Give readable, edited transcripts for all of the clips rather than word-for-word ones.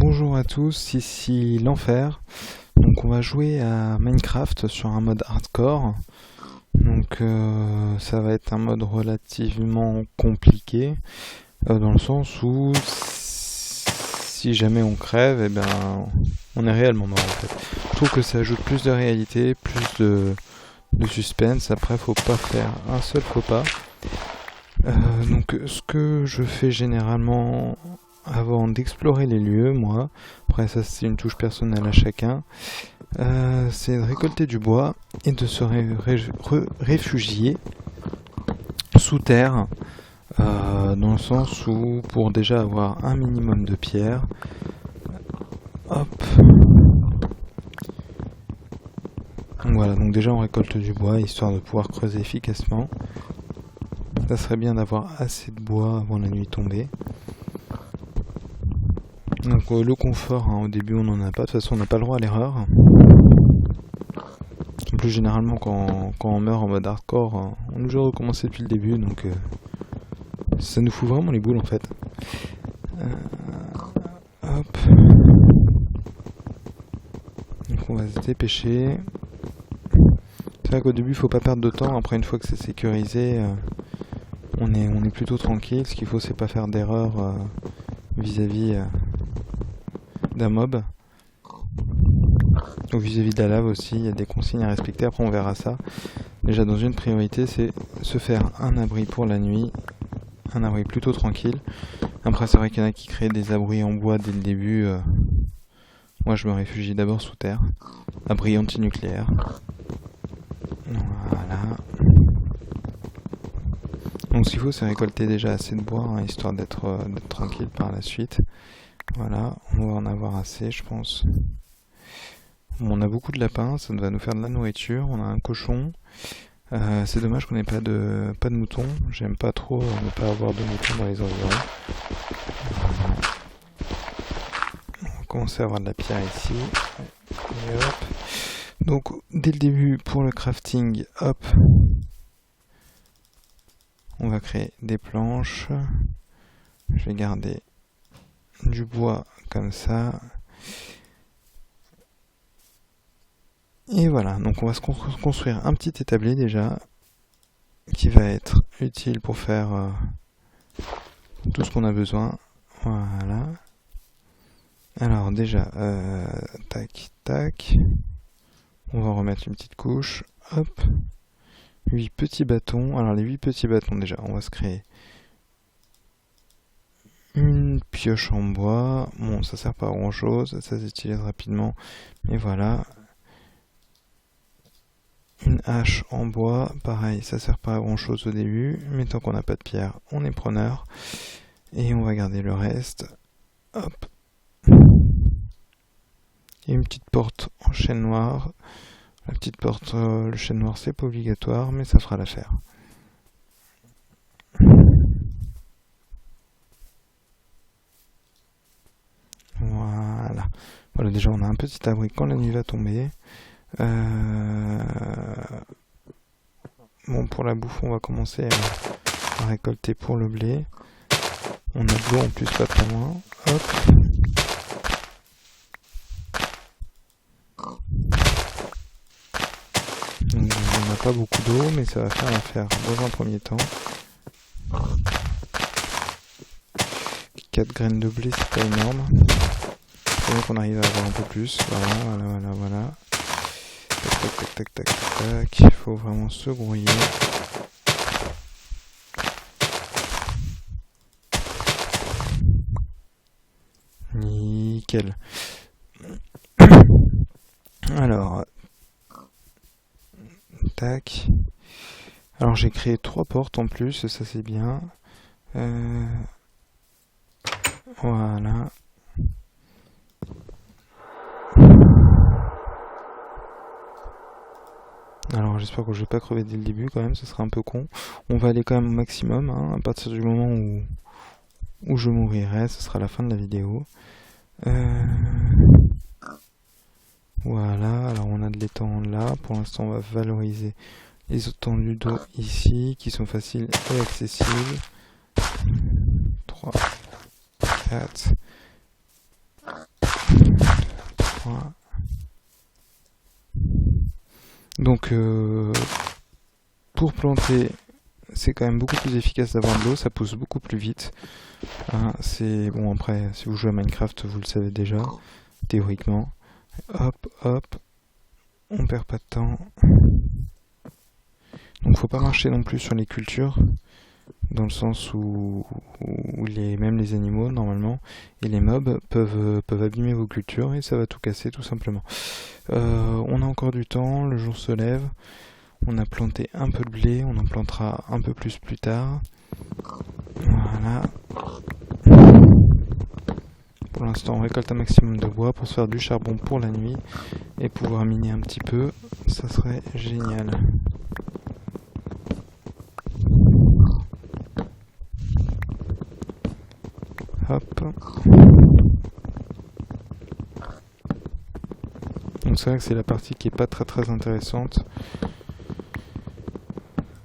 Bonjour à tous, ici l'Enfer. Donc on va jouer à Minecraft sur un mode hardcore. Donc ça va être un mode relativement compliqué dans le sens où si jamais on crève, eh ben on est réellement mort en fait. Je trouve que ça ajoute plus de réalité, plus de suspense. Après faut pas faire un seul faux pas. Donc ce que je fais généralement avant d'explorer les lieux, moi, après ça c'est une touche personnelle à chacun, c'est de récolter du bois et de se réfugier sous terre, dans le sens où pour déjà avoir un minimum de pierres, hop. Donc voilà, donc déjà on récolte du bois histoire de pouvoir creuser efficacement. Ça serait bien d'avoir assez de bois avant la nuit tombée. Donc le confort, hein, au début on n'en a pas, de toute façon on n'a pas le droit à l'erreur. En plus généralement quand on meurt en mode hardcore, on est obligé de recommencer depuis le début, donc ça nous fout vraiment les boules en fait. Hop. Donc on va se dépêcher. C'est vrai qu'au début il faut pas perdre de temps, après une fois que c'est sécurisé, on est plutôt tranquille. Ce qu'il faut c'est pas faire d'erreur vis-à-vis d'un mob. Ou vis-à-vis de la lave aussi, il y a des consignes à respecter, après on verra ça. Déjà dans une priorité c'est se faire un abri pour la nuit, un abri plutôt tranquille. Après c'est vrai qu'il y en a qui créent des abris en bois dès le début. Moi je me réfugie d'abord sous terre. Abri anti-nucléaire. Voilà. Donc ce qu'il faut c'est récolter déjà assez de bois, hein, histoire d'être tranquille par la suite. Voilà, on va en avoir assez je pense. Bon, on a beaucoup de lapins, ça va nous faire de la nourriture, on a un cochon. C'est dommage qu'on n'ait pas de moutons, j'aime pas trop ne pas avoir de moutons dans les environs. On va commencer à avoir de la pierre ici. Et hop. Donc dès le début pour le crafting, hop, on va créer des planches. Je vais garder du bois comme ça. Et voilà, donc on va se construire un petit établi déjà, qui va être utile pour faire tout ce qu'on a besoin. Voilà. Alors déjà, tac, tac. On va remettre une petite couche. Hop. 8 petits bâtons. Alors les 8 petits bâtons déjà, on va se créer une pioche en bois. Bon, ça sert pas à grand chose, ça s'utilise rapidement. Mais voilà. Une hache en bois, pareil, ça sert pas à grand chose au début, mais tant qu'on n'a pas de pierre, on est preneur. Et on va garder le reste. Hop. Et une petite porte en chêne noir. La petite porte, le chêne noir, c'est pas obligatoire, mais ça fera l'affaire. Voilà. Voilà, déjà on a un petit abri quand la nuit va tomber. Bon, pour la bouffe, on va commencer à récolter pour le blé. On a de l'eau en plus pas très loin. Hop. Donc, on n'a pas beaucoup d'eau, mais ça va faire l'affaire dans un premier temps. 4 graines de blé, c'est pas énorme. C'est vrai qu'on arrive à avoir un peu plus. Voilà. Tac. Il faut vraiment se grouiller. Nickel. Alors, tac. Alors j'ai créé 3 portes en plus, ça c'est bien. Voilà. Alors j'espère que je vais pas crever dès le début quand même, ce sera un peu con. On va aller quand même au maximum, hein, à partir du moment où je mourirai, ce sera la fin de la vidéo. Voilà, alors on a de l'étang là, pour l'instant on va valoriser les étendues d'eau ici, qui sont faciles et accessibles. 3, 4, Voilà. Donc pour planter, c'est quand même beaucoup plus efficace d'avoir de l'eau, ça pousse beaucoup plus vite. Hein, c'est bon, après, si vous jouez à Minecraft, vous le savez déjà, théoriquement. Hop, hop, on perd pas de temps. Donc faut pas marcher non plus sur les cultures, dans le sens où même les animaux, normalement, et les mobs peuvent abîmer vos cultures et ça va tout casser tout simplement. On a encore du temps, le jour se lève, on a planté un peu de blé, on en plantera un peu plus tard. Voilà. Pour l'instant, on récolte un maximum de bois pour se faire du charbon pour la nuit et pouvoir miner un petit peu, ça serait génial. Hop. Donc c'est vrai que c'est la partie qui est pas très intéressante.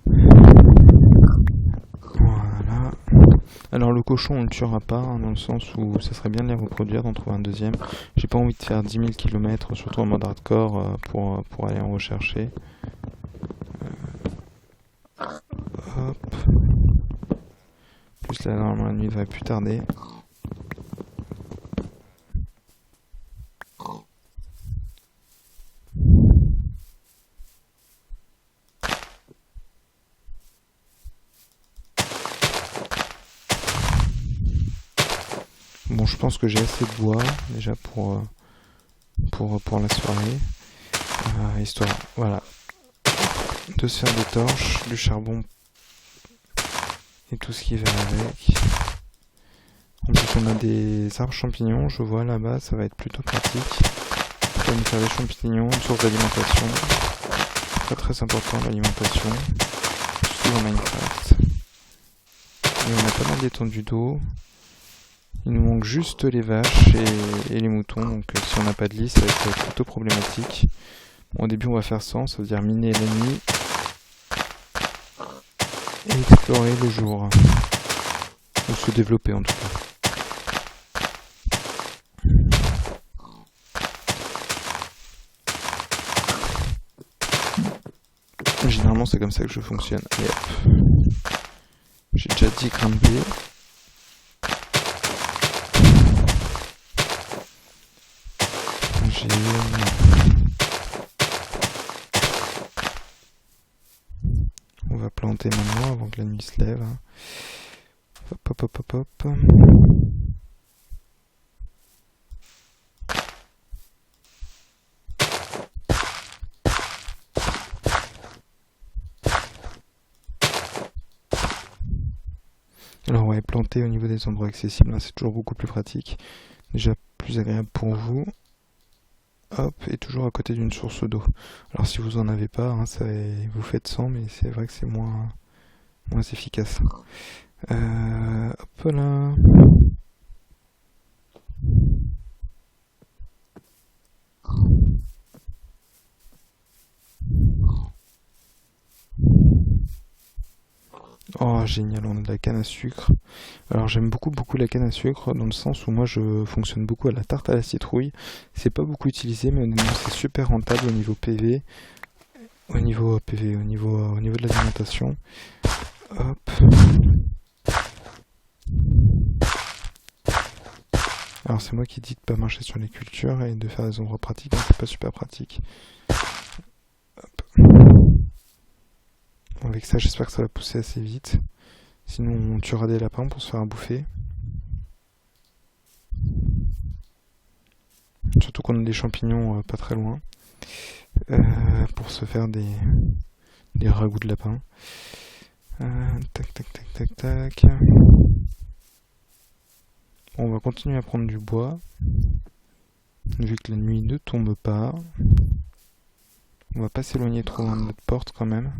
Voilà. Alors le cochon on le tuera pas, hein, dans le sens où ça serait bien de les reproduire, d'en trouver un deuxième. J'ai pas envie de faire 10 000 km, surtout en mode hardcore, pour aller en rechercher. Hop. Plus là normalement la nuit devrait plus tarder. Bon, je pense que j'ai assez de bois déjà pour la soirée, histoire, voilà, de se faire des torches, du charbon et tout ce qui va avec. En plus, on a des arbres champignons, je vois là-bas, ça va être plutôt pratique. On va nous faire des champignons, une source d'alimentation, très important l'alimentation, surtout dans Minecraft. Et on a pas mal d'étendues d'eau. Il nous manque juste les vaches et les moutons, donc si on n'a pas de lit, ça va être plutôt problématique. Bon, au début, on va faire ça veut dire miner la nuit et explorer le jour. Ou se développer en tout cas. Généralement, c'est comme ça que je fonctionne. Allez, hop. J'ai déjà 10 grains de blé. On va planter maintenant avant que la nuit se lève. Hop, hop, hop, hop, hop. Alors ouais, planter au niveau des endroits accessibles, c'est toujours beaucoup plus pratique. Déjà plus agréable pour vous. Hop, et toujours à côté d'une source d'eau. Alors si vous en avez pas, hein, vous faites sans, mais c'est vrai que c'est moins efficace. Hop là. Oh génial, on a de la canne à sucre. Alors j'aime beaucoup la canne à sucre dans le sens où moi je fonctionne beaucoup à la tarte à la citrouille. C'est pas beaucoup utilisé mais honnêtement c'est super rentable au niveau PV. Au niveau de l'alimentation. Hop. Alors c'est moi qui dis de pas marcher sur les cultures et de faire des endroits pratiques, donc c'est pas super pratique. Hop. Bon, avec ça j'espère que ça va pousser assez vite. Sinon on tuera des lapins pour se faire bouffer. Surtout qu'on a des champignons pas très loin. Pour se faire des ragoûts de lapin. Tac tac tac tac tac. Bon, on va continuer à prendre du bois. Vu que la nuit ne tombe pas. On va pas s'éloigner trop loin de notre porte quand même.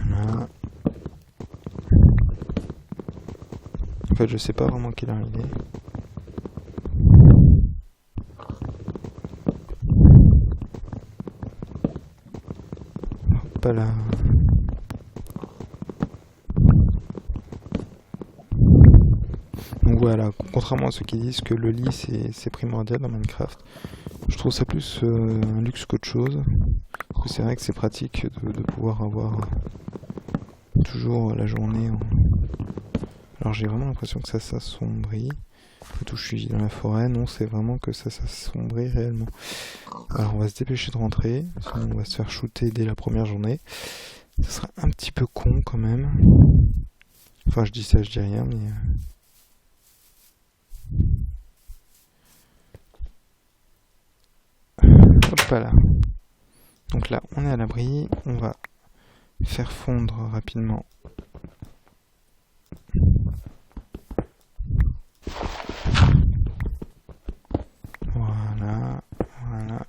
Voilà. En fait, je sais pas vraiment quelle heure il est. Hop là. voilà, contrairement à ceux qui disent que le lit c'est primordial dans Minecraft, je trouve ça plus un luxe qu'autre chose. Parce que c'est vrai que c'est pratique de pouvoir avoir toujours la journée en... Alors j'ai vraiment l'impression que ça s'assombrit. Et tout, je suis dans la forêt, non, c'est vraiment que ça s'assombrit réellement. Alors on va se dépêcher de rentrer, sinon on va se faire shooter dès la première journée. Ça sera un petit peu con quand même. Enfin je dis ça, je dis rien, mais... Hop là. Donc là, on est à l'abri, on va faire fondre rapidement. Voilà, voilà.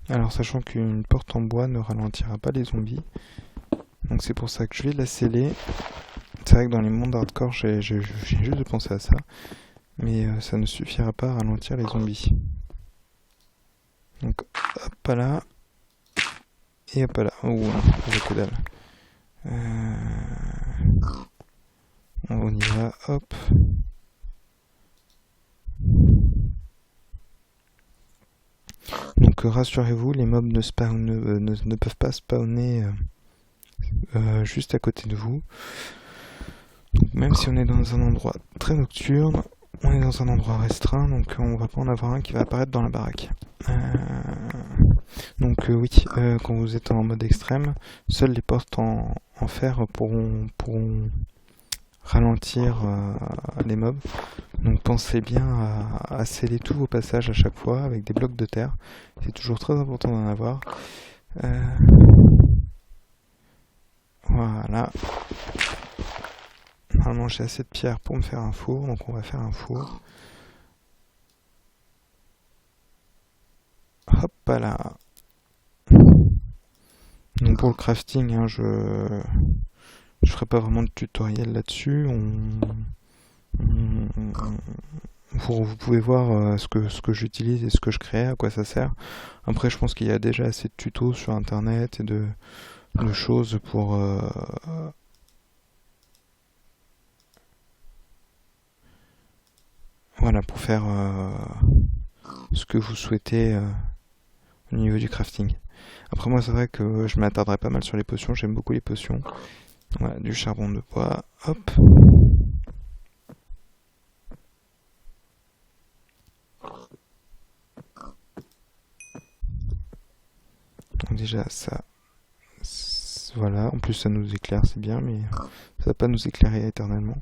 Alors sachant qu'une porte en bois ne ralentira pas les zombies, donc c'est pour ça que je vais la sceller. C'est vrai que dans les mondes hardcore, j'ai juste de penser à ça, mais ça ne suffira pas à ralentir les zombies. Donc hop là, et hop là. Oh non, j'ai que dalle. On y va, hop. Donc rassurez-vous, les mobs ne peuvent pas spawner juste à côté de vous. Donc, même si on est dans un endroit très nocturne, on est dans un endroit restreint, donc on va pas en avoir un qui va apparaître dans la baraque. Donc oui, quand vous êtes en mode extrême, seules les portes en fer pourront ralentir les mobs. Donc pensez bien à sceller tous vos passages à chaque fois avec des blocs de terre. C'est toujours très important d'en avoir. Voilà. Normalement j'ai assez de pierres pour me faire un four, donc on va faire un four. Hop là. Donc pour le crafting, hein, je ferai pas vraiment de tutoriel là-dessus. Vous pouvez voir ce que j'utilise et ce que je crée, à quoi ça sert. Après je pense qu'il y a déjà assez de tutos sur internet et de choses pour voilà, pour faire ce que vous souhaitez au niveau du crafting. Après moi c'est vrai que je m'attarderai pas mal sur les potions, j'aime beaucoup les potions. Voilà, du charbon de bois, hop. Donc déjà ça, voilà, en plus ça nous éclaire, c'est bien, mais ça va pas nous éclairer éternellement.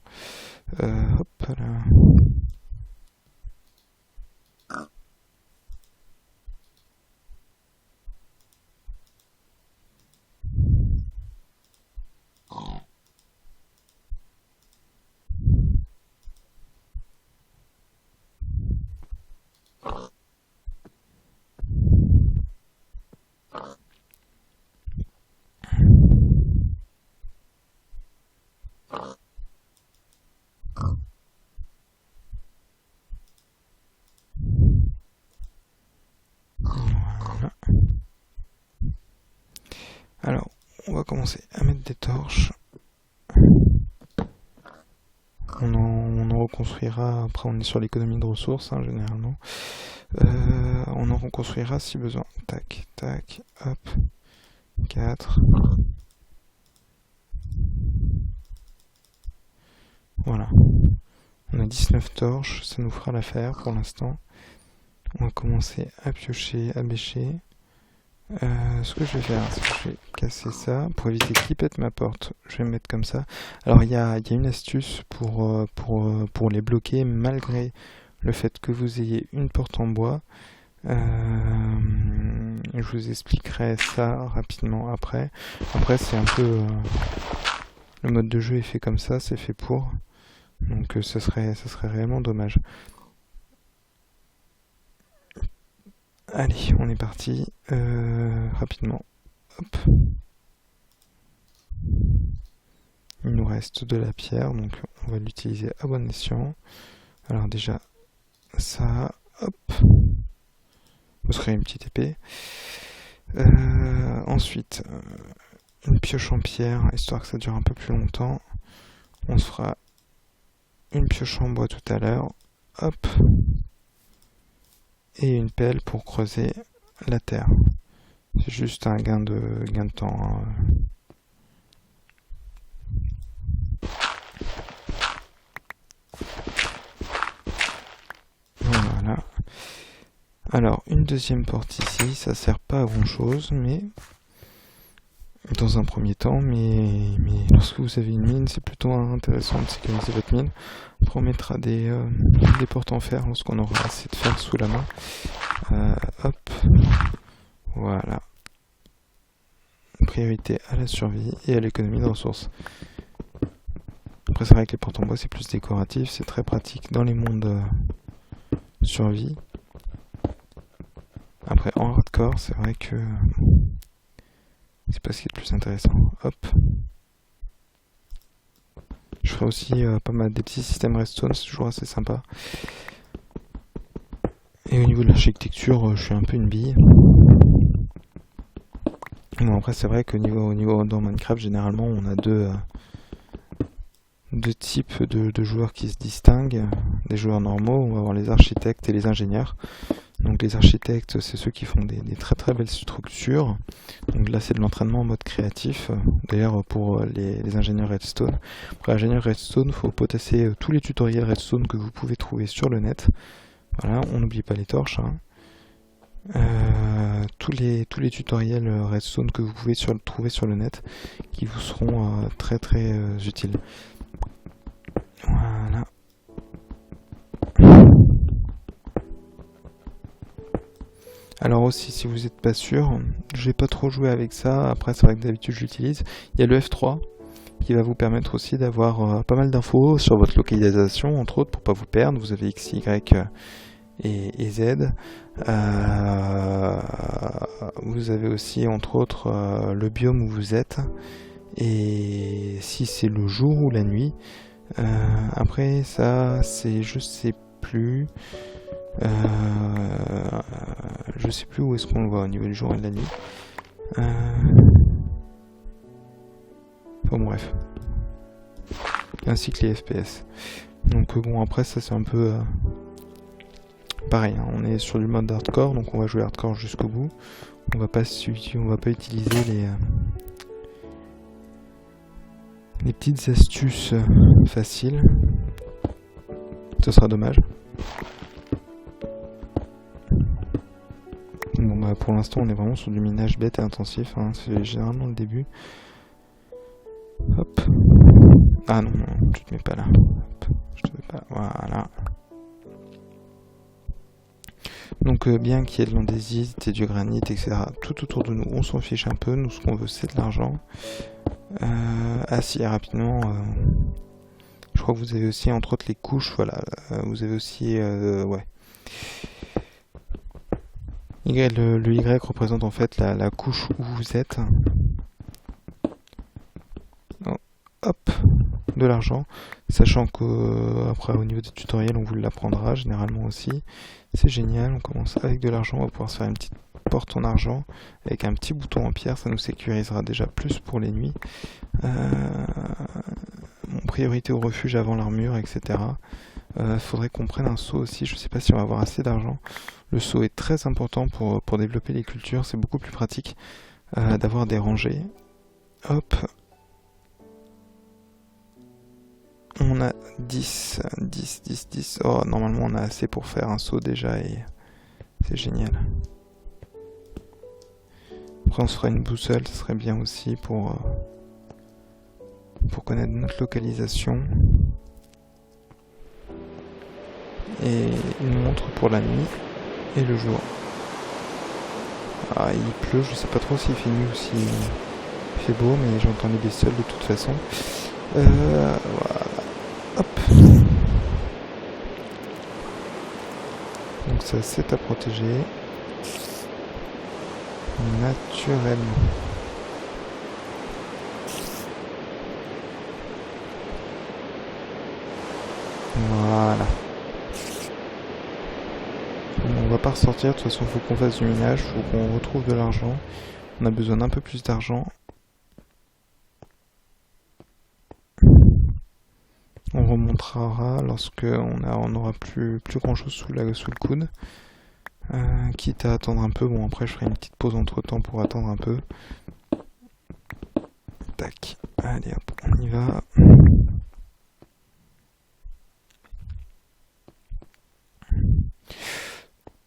Hop là. Voilà. Alors, on va commencer à mettre des torches. On en reconstruira, après on est sur l'économie de ressources, hein, généralement. On en reconstruira si besoin. Tac, tac, hop. 4. Voilà. On a 19 torches, ça nous fera l'affaire pour l'instant. On va commencer à piocher, à bêcher. Ce que je vais faire, c'est que je vais casser ça pour éviter qu'il pète ma porte. Je vais me mettre comme ça. Alors il y a une astuce pour les bloquer malgré le fait que vous ayez une porte en bois. Je vous expliquerai ça rapidement après. Après c'est un peu... le mode de jeu est fait comme ça, c'est fait pour. Donc ça serait réellement dommage. Allez, on est parti. Rapidement. Hop. Il nous reste de la pierre, donc on va l'utiliser à bon escient. Alors déjà, ça, hop. Ce serait une petite épée. Ensuite, une pioche en pierre, histoire que ça dure un peu plus longtemps. On se fera une pioche en bois tout à l'heure. Hop. Et une pelle pour creuser la terre. C'est juste un gain de temps, hein. Voilà. Alors, une deuxième porte ici, ça sert pas à grand chose, mais dans un premier temps, mais lorsque vous avez une mine, c'est plutôt intéressant de sécuriser votre mine. Après, on mettra des portes en fer lorsqu'on aura assez de fer sous la main. Hop, voilà. Priorité à la survie et à l'économie de ressources. Après, c'est vrai que les portes en bois, c'est plus décoratif, c'est très pratique dans les mondes survie. Après, en hardcore, c'est vrai que c'est pas ce qui est le plus intéressant. Hop. Je ferai aussi pas mal des petits systèmes redstone, c'est toujours assez sympa. Et au niveau de l'architecture, je suis un peu une bille. Bon, après, c'est vrai qu'au niveau dans Minecraft, généralement, on a deux types de joueurs qui se distinguent. Des joueurs normaux, on va avoir les architectes et les ingénieurs. Donc les architectes, c'est ceux qui font des très très belles structures. Donc là, c'est de l'entraînement en mode créatif. D'ailleurs, pour les ingénieurs Redstone. Pour l'ingénieur Redstone, il faut potasser tous les tutoriels Redstone que vous pouvez trouver sur le net. Voilà, on n'oublie pas les torches, hein. Tous les tutoriels Redstone que vous pouvez trouver sur le net qui vous seront très très utiles. Voilà. Alors aussi, si vous n'êtes pas sûr, je vais pas trop jouer avec ça. Après, c'est vrai que d'habitude, j'utilise. Il y a le F3 qui va vous permettre aussi d'avoir pas mal d'infos sur votre localisation, entre autres, pour pas vous perdre. Vous avez X, Y et Z. Vous avez aussi, entre autres, le biome où vous êtes. Et si c'est le jour ou la nuit. Après, ça, je sais plus. Je sais plus où est-ce qu'on le voit au niveau du jour et de la nuit. Enfin bref. Ainsi que les FPS. Donc bon, après ça c'est un peu pareil, hein. On est sur du mode hardcore, donc on va jouer hardcore jusqu'au bout. On va pas utiliser les petites astuces faciles. Ce sera dommage. Bon bah pour l'instant on est vraiment sur du minage bête et intensif, hein. C'est généralement le début. Hop. Ah non, non, tu te mets pas là. Hop. Je te mets pas. Voilà. Donc bien qu'il y ait de l'andésite et du granit, etc. Tout autour de nous, on s'en fiche un peu. Nous ce qu'on veut c'est de l'argent. Si rapidement. Je crois que vous avez aussi entre autres les couches, voilà. Vous avez aussi ouais. Le Y représente en fait la couche où vous êtes. Oh, hop, de l'argent. Sachant que après au niveau des tutoriels on vous l'apprendra généralement aussi. C'est génial, on commence avec de l'argent, on va pouvoir se faire une petite porte en argent avec un petit bouton en pierre, ça nous sécurisera déjà plus pour les nuits. Priorité au refuge avant l'armure, etc. Faudrait qu'on prenne un seau aussi, je sais pas si on va avoir assez d'argent. Le seau est très important pour développer les cultures, c'est beaucoup plus pratique d'avoir des rangées. Hop. On a 10. Oh, normalement on a assez pour faire un seau déjà et c'est génial. Après on se fera une boussole, ce serait bien aussi pour connaître notre localisation. Et une montre pour la nuit et le jour. Ah, il pleut, je sais pas trop s'il fait nuit ou s'il fait beau, mais j'entends les bestioles de toute façon. Voilà. Hop. Donc ça c'est à protéger. Naturellement. Voilà. On va pas ressortir, de toute façon il faut qu'on fasse du minage, il faut qu'on retrouve de l'argent. On a besoin d'un peu plus d'argent. On remontera lorsque on aura plus grand chose sous le coude. Quitte à attendre un peu. Bon, après je ferai une petite pause entre temps pour attendre un peu. Tac. Allez hop, on y va.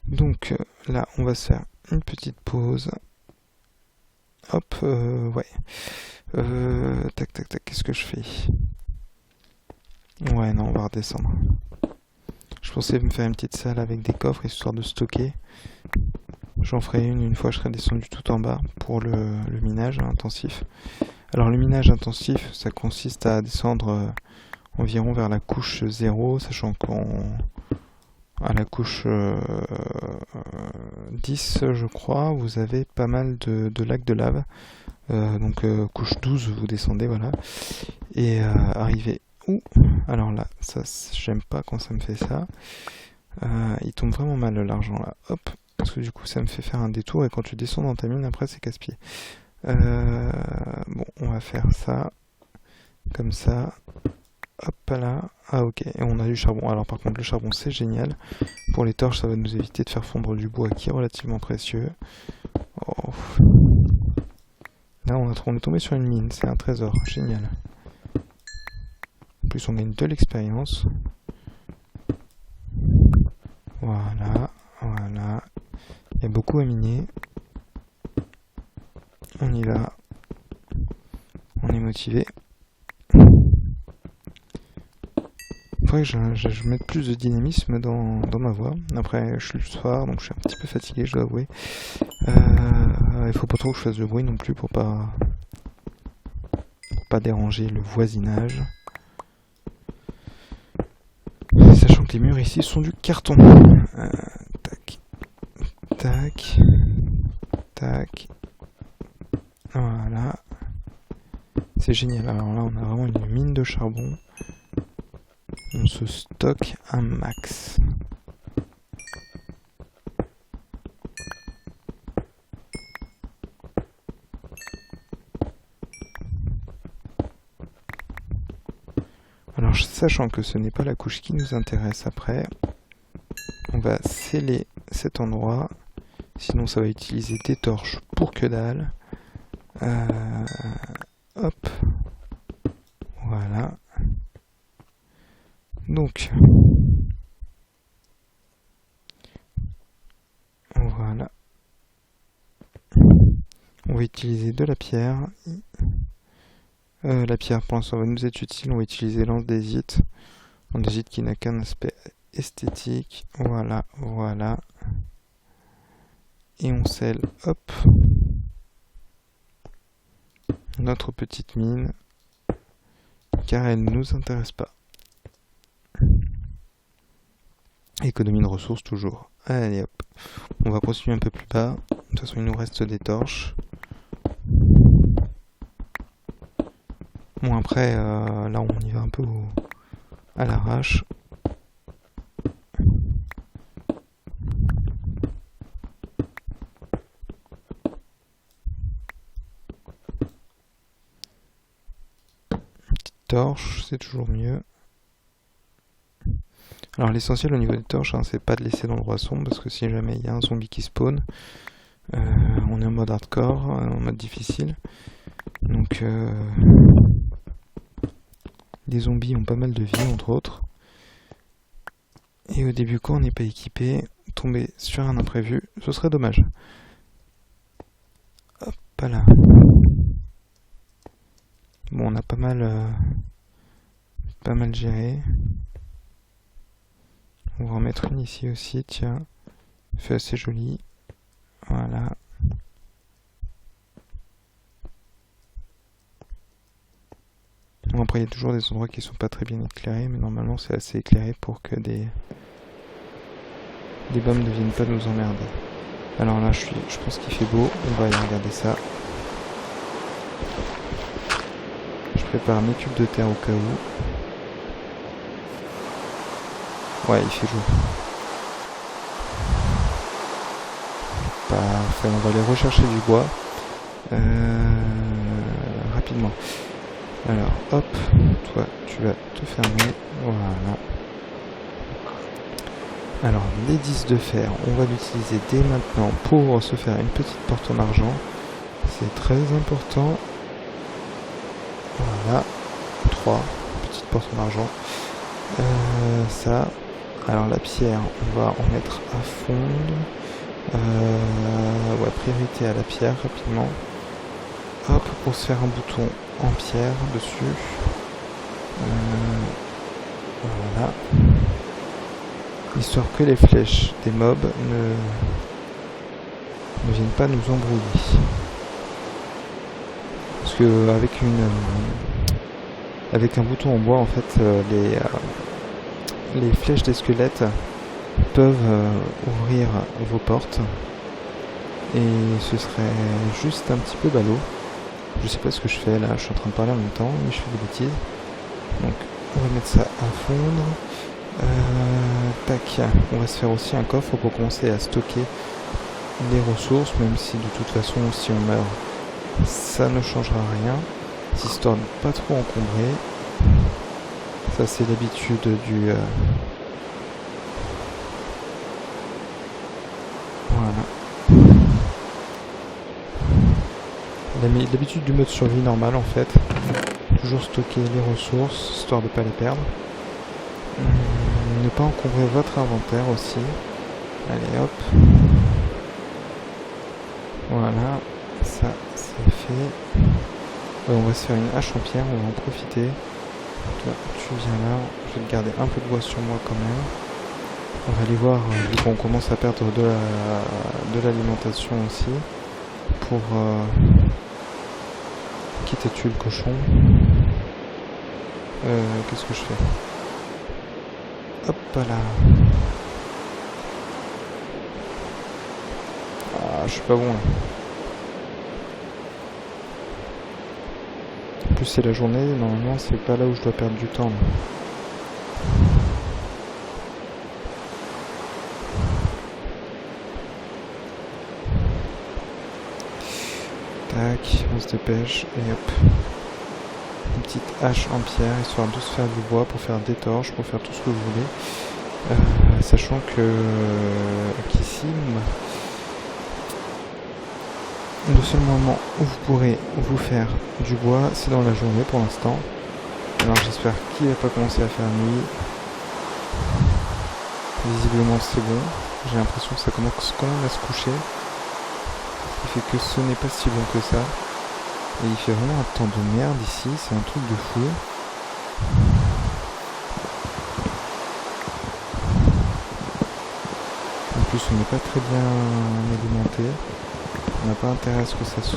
Donc là, on va se faire une petite pause. Hop, ouais. Tac, tac, tac, qu'est-ce que je fais? Ouais, non, on va redescendre. Je pensais me faire une petite salle avec des coffres, histoire de stocker. J'en ferai une fois je serai descendu tout en bas pour le minage intensif. Alors le minage intensif, ça consiste à descendre environ vers la couche 0, sachant qu'à la couche 10, je crois, vous avez pas mal de lacs de lave. Donc couche 12, vous descendez, voilà. Et arrivez où? Alors là, ça, j'aime pas quand ça me fait ça. Il tombe vraiment mal l'argent là. Hop, parce que du coup ça me fait faire un détour et quand tu descends dans ta mine, après c'est casse-pied. Bon, on va faire ça, comme ça. Hop là. Ah ok, et on a du charbon. Alors par contre le charbon c'est génial. Pour les torches ça va nous éviter de faire fondre du bois qui est relativement précieux. Oh. Là on est tombé sur une mine, c'est un trésor, génial. En plus on gagne de l'expérience. Voilà, voilà. Il y a beaucoup à miner. On y va. On est motivé. Il faudrait que je mette plus de dynamisme dans ma voix. Après, je suis le soir, donc je suis un petit peu fatigué, je dois avouer. Il faut pas trop que je fasse de bruit non plus pour pas déranger le voisinage. Sachant que les murs ici sont du carton. Tac, tac, tac. Voilà. C'est génial. Alors là, on a vraiment une mine de charbon. On se stocke un max. Alors, sachant que ce n'est pas la couche qui nous intéresse après, on va sceller cet endroit. Sinon, ça va utiliser des torches pour que dalle. Hop. Voilà. Donc, voilà. On va utiliser de la pierre. La pierre, pour l'instant, va nous être utile. On va utiliser l'andésite. L'andésite qui n'a qu'un aspect esthétique. Voilà, voilà. Et on scelle, hop, notre petite mine, car elle ne nous intéresse pas. Économie de ressources toujours. Allez hop, on va continuer un peu plus bas. De toute façon, il nous reste des torches. Bon après, là on y va un peu à l'arrache. Petite torche, c'est toujours mieux. Alors l'essentiel au niveau des torches, hein, c'est pas de laisser dans le boisson, parce que si jamais il y a un zombie qui spawn, on est en mode hardcore, en mode difficile. Donc les zombies ont pas mal de vie entre autres. Et au début quand on n'est pas équipé, tomber sur un imprévu, ce serait dommage. Hop là. Bon, on a pas mal géré. On va en mettre une ici aussi, tiens. Fait assez joli. Voilà. Bon, après, il y a toujours des endroits qui sont pas très bien éclairés, mais normalement, c'est assez éclairé pour que des bombes ne viennent pas nous emmerder. Alors là, je pense qu'il fait beau. On va aller regarder ça. Je prépare mes cubes de terre au cas où. Ouais, il fait jour. Parfait, on va aller rechercher du bois rapidement. Alors, hop, toi, tu vas te fermer. Voilà. Alors, les 10 de fer, on va l'utiliser dès maintenant pour se faire une petite porte en argent. C'est très important. Voilà. 3 petites portes en argent. Ça. Alors, la pierre, on va en mettre à fondre. Ouais, priorité à la pierre, rapidement. Hop, pour se faire un bouton en pierre dessus. Voilà. Histoire que les flèches des mobs ne viennent pas nous embrouiller. Parce que avec un bouton en bois, en fait, les flèches des squelettes peuvent ouvrir vos portes. Et ce serait juste un petit peu ballot. Je sais pas ce que je fais là, je suis en train de parler en même temps, mais je fais des bêtises. Donc on va mettre ça à fondre. Tac, on va se faire aussi un coffre pour commencer à stocker les ressources, même si de toute façon si on meurt, ça ne changera rien. Histoire de ne pas trop encombrer. Ça c'est l'habitude du... Voilà. L'habitude du mode survie normal en fait. Toujours stocker les ressources, histoire de ne pas les perdre. Ne pas encombrer votre inventaire aussi. Allez hop. Voilà, ça c'est fait. On va se faire une hache en pierre, on va en profiter. Toi, tu viens là, je vais te garder un peu de bois sur moi quand même. On va aller voir, vu qu'on commence à perdre de l'alimentation aussi. Pour... Qui t'a tué le cochon? Qu'est-ce que je fais? Hop là. Ah, je suis pas bon là. En plus c'est la journée, normalement c'est pas là où je dois perdre du temps là. Tac, on se dépêche et hop. Une petite hache en pierre, histoire de se faire du bois pour faire des torches, pour faire tout ce que vous voulez. Sachant que qu'ici, le seul moment où vous pourrez vous faire du bois, c'est dans la journée pour l'instant. Alors j'espère qu'il va pas commencer à faire nuit. Visiblement c'est bon. J'ai l'impression que ça commence quand même à se coucher. Ce qui fait que ce n'est pas si bon que ça. Et il fait vraiment un temps de merde ici, c'est un truc de fou. En plus on n'est pas très bien alimenté. On n'a pas intérêt à ce que ça se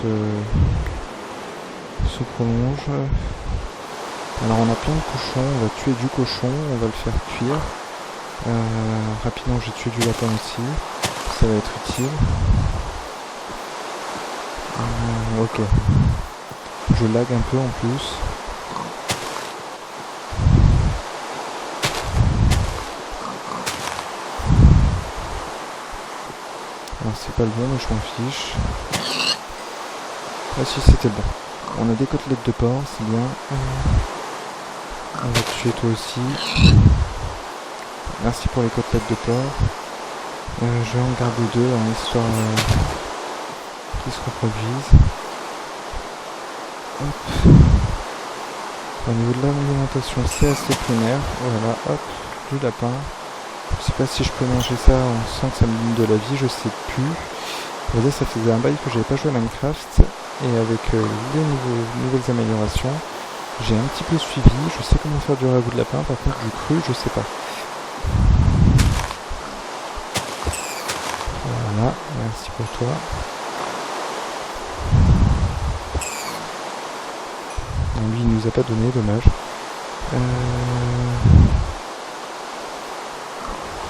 prolonge. Alors on a plein de cochons, on va tuer du cochon, on va le faire cuire. Rapidement j'ai tué du lapin aussi, ça va être utile. Ok. Je lag un peu en plus. Alors c'est pas le bon mais je m'en fiche. Ah si c'était le bon. On a des côtelettes de porc, c'est bien. On va te tuer toi aussi. Merci pour les côtelettes de porc. Je vais en garder 2 en histoire qu'ils se reproduisent. Hop. Au niveau de l'alimentation, c'est assez primaire. Voilà, hop, du lapin. Je sais pas si je peux manger ça sans que ça me donne de la vie, je sais plus. On va dire ça faisait un bail que j'avais pas joué à Minecraft. Et avec les nouvelles améliorations, j'ai un petit peu suivi. Je sais comment faire du ragoût de lapin, par contre du cru, je sais pas. Voilà, merci pour toi. Lui, il nous a pas donné, dommage.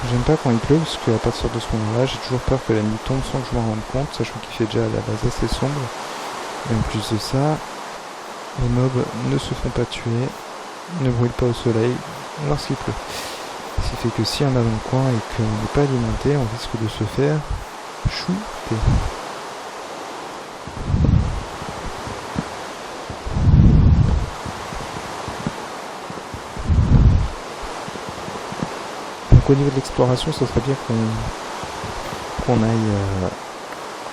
J'aime pas quand il pleut, parce qu'à partir de ce moment-là, j'ai toujours peur que la nuit tombe sans que je m'en rende compte, sachant qu'il fait déjà à la base assez sombre. Et en plus de ça, les mobs ne se font pas tuer, ne brûlent pas au soleil lorsqu'il pleut. Ce qui fait que si on a dans le coin et qu'on n'est pas alimenté, on risque de se faire shooter. Donc au niveau de l'exploration, ça serait bien qu'on aille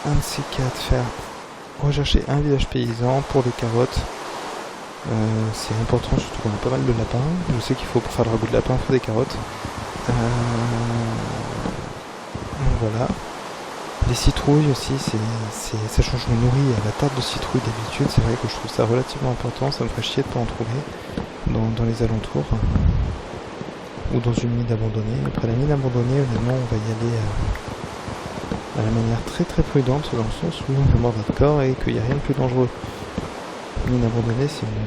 un de ces quatre faire rechercher un village paysan pour les carottes. C'est important, surtout qu'on a pas mal de lapins. Je sais qu'il faut pour faire le ragoût de lapin, il faut des carottes. Voilà. Les citrouilles aussi, sachant que je me nourris à la tarte de citrouille d'habitude, c'est vrai que je trouve ça relativement important. Ça me ferait chier de pas en trouver dans les alentours ou dans une mine abandonnée. Après la mine abandonnée, honnêtement, on va y aller à la manière très très prudente, dans le sens où on est mort hardcore et qu'il n'y a rien de plus dangereux. Mine abandonnée, c'est un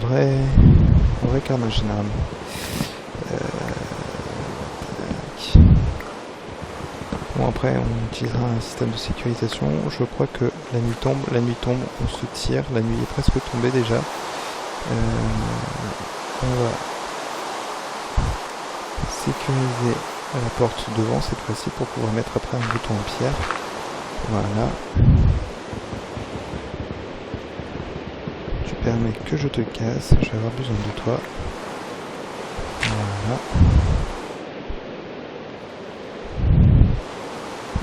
vrai carnage généralement. Bon, après on utilisera un système de sécurisation. Je crois que la nuit tombe, on se tire, la nuit est presque tombée déjà. On va sécuriser la porte devant cette fois-ci pour pouvoir mettre après un bouton en pierre. Voilà. Tu permets que je te casse, je vais avoir besoin de toi. Voilà.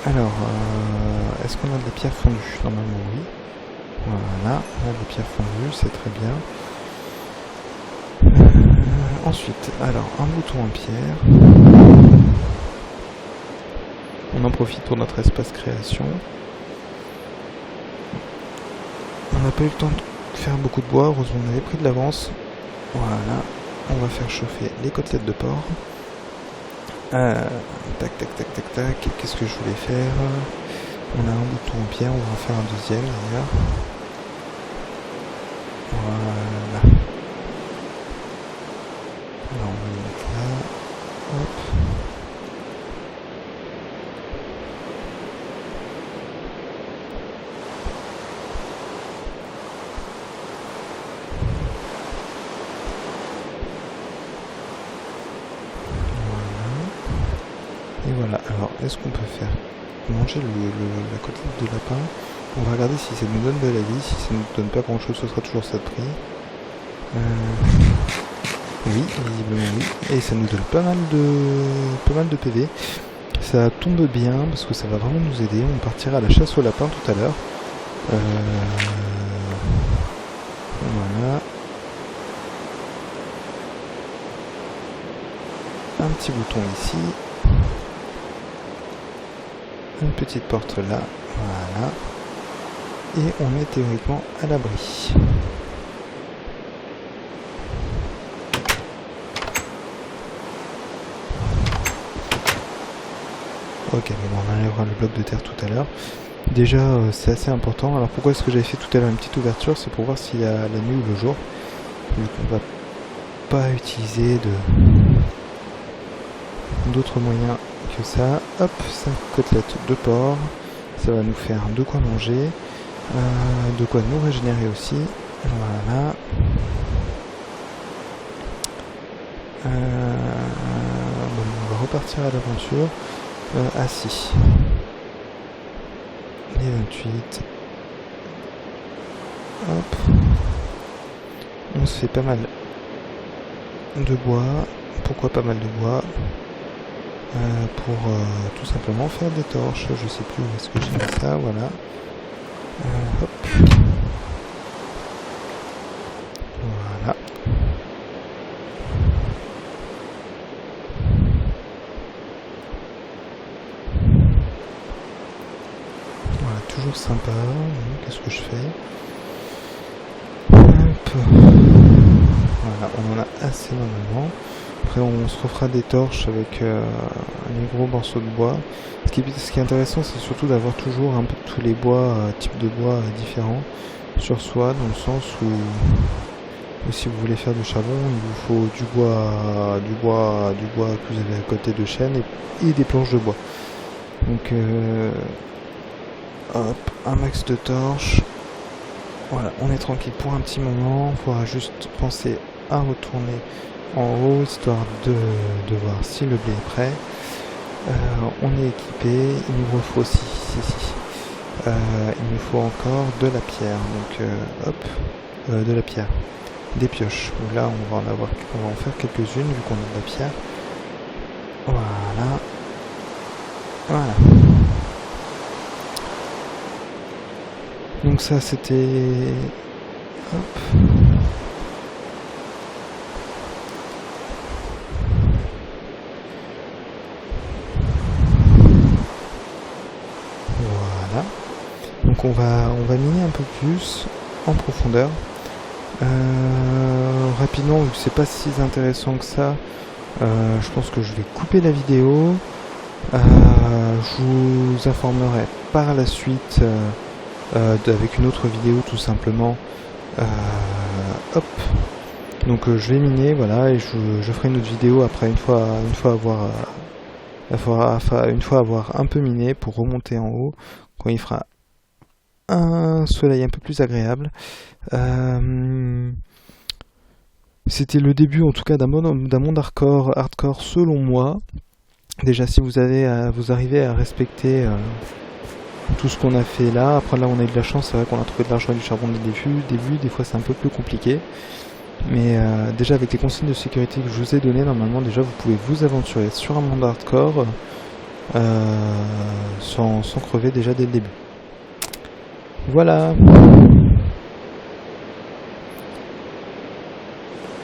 Alors, est-ce qu'on a de la pierre fondue? Normalement oui. Voilà, on a de la pierre fondue, c'est très bien. Ensuite, alors, un bouton en pierre. On en profite pour notre espace création. On n'a pas eu le temps de faire beaucoup de bois, heureusement on avait pris de l'avance. Voilà, on va faire chauffer les côtelettes de porc. Tac, qu'est-ce que je voulais faire? On a un bouton en pierre, on va en faire un deuxième d'ailleurs. Voilà. Alors on va le mettre là. Hop. Et voilà, alors est-ce qu'on peut faire manger la côtelette de lapin? On va regarder si ça nous donne de la vie. Si ça ne nous donne pas grand chose, ce sera toujours ça de prix. Oui, visiblement oui. Et ça nous donne pas mal de PV. Ça tombe bien parce que ça va vraiment nous aider. On partira à la chasse au lapin tout à l'heure. Voilà. Un petit bouton ici. Une petite porte là, voilà, et on est théoriquement à l'abri. Ok, bon, on enlèvera le bloc de terre tout à l'heure. Déjà, c'est assez important. Alors pourquoi est-ce que j'avais fait tout à l'heure une petite ouverture? C'est pour voir s'il y a la nuit ou le jour. Vu qu'on va pas utiliser d'autres moyens que ça. Hop, 5 côtelettes de porc, ça va nous faire de quoi manger, de quoi nous régénérer aussi. Voilà. Bon, on va repartir à l'aventure. Ah si. Les 28. Hop. On se fait pas mal de bois. Pourquoi pas mal de bois? Pour tout simplement faire des torches. Je sais plus où est-ce que j'ai mis ça, voilà. Hop. Voilà. Voilà, toujours sympa. Qu'est-ce que je fais? Hop. Voilà, on en a assez normalement. Après on se refera des torches avec les gros morceaux de bois. Ce qui est intéressant, c'est surtout d'avoir toujours un peu tous les bois, types de bois différents sur soi, dans le sens où si vous voulez faire du charbon, il vous faut du bois que vous avez à côté de chêne et des planches de bois. Donc hop, un max de torches. Voilà, on est tranquille pour un petit moment. Il faudra juste penser à retourner en haut, histoire de voir si le blé est prêt. On est équipé, il nous faut aussi, il nous faut encore de la pierre, donc hop, de la pierre, des pioches. Là on va en faire quelques-unes vu qu'on a de la pierre. Voilà, Voilà. Donc ça c'était... Hop. Voilà. Donc on va miner un peu plus en profondeur. Rapidement, vu que c'est pas si intéressant que ça, je pense que je vais couper la vidéo. Je vous informerai par la suite avec une autre vidéo tout simplement. Hop. Donc je vais miner, voilà, et je ferai une autre vidéo après une fois avoir un peu miné pour remonter en haut quand il fera un soleil un peu plus agréable. C'était le début en tout cas d'un monde hardcore selon moi. Déjà si vous arrivez à respecter tout ce qu'on a fait là, après là on a eu de la chance, c'est vrai qu'on a trouvé de l'argent et du charbon dès le début, des fois c'est un peu plus compliqué. Mais déjà avec les consignes de sécurité que je vous ai données, normalement déjà vous pouvez vous aventurer sur un monde hardcore sans crever déjà dès le début. Voilà.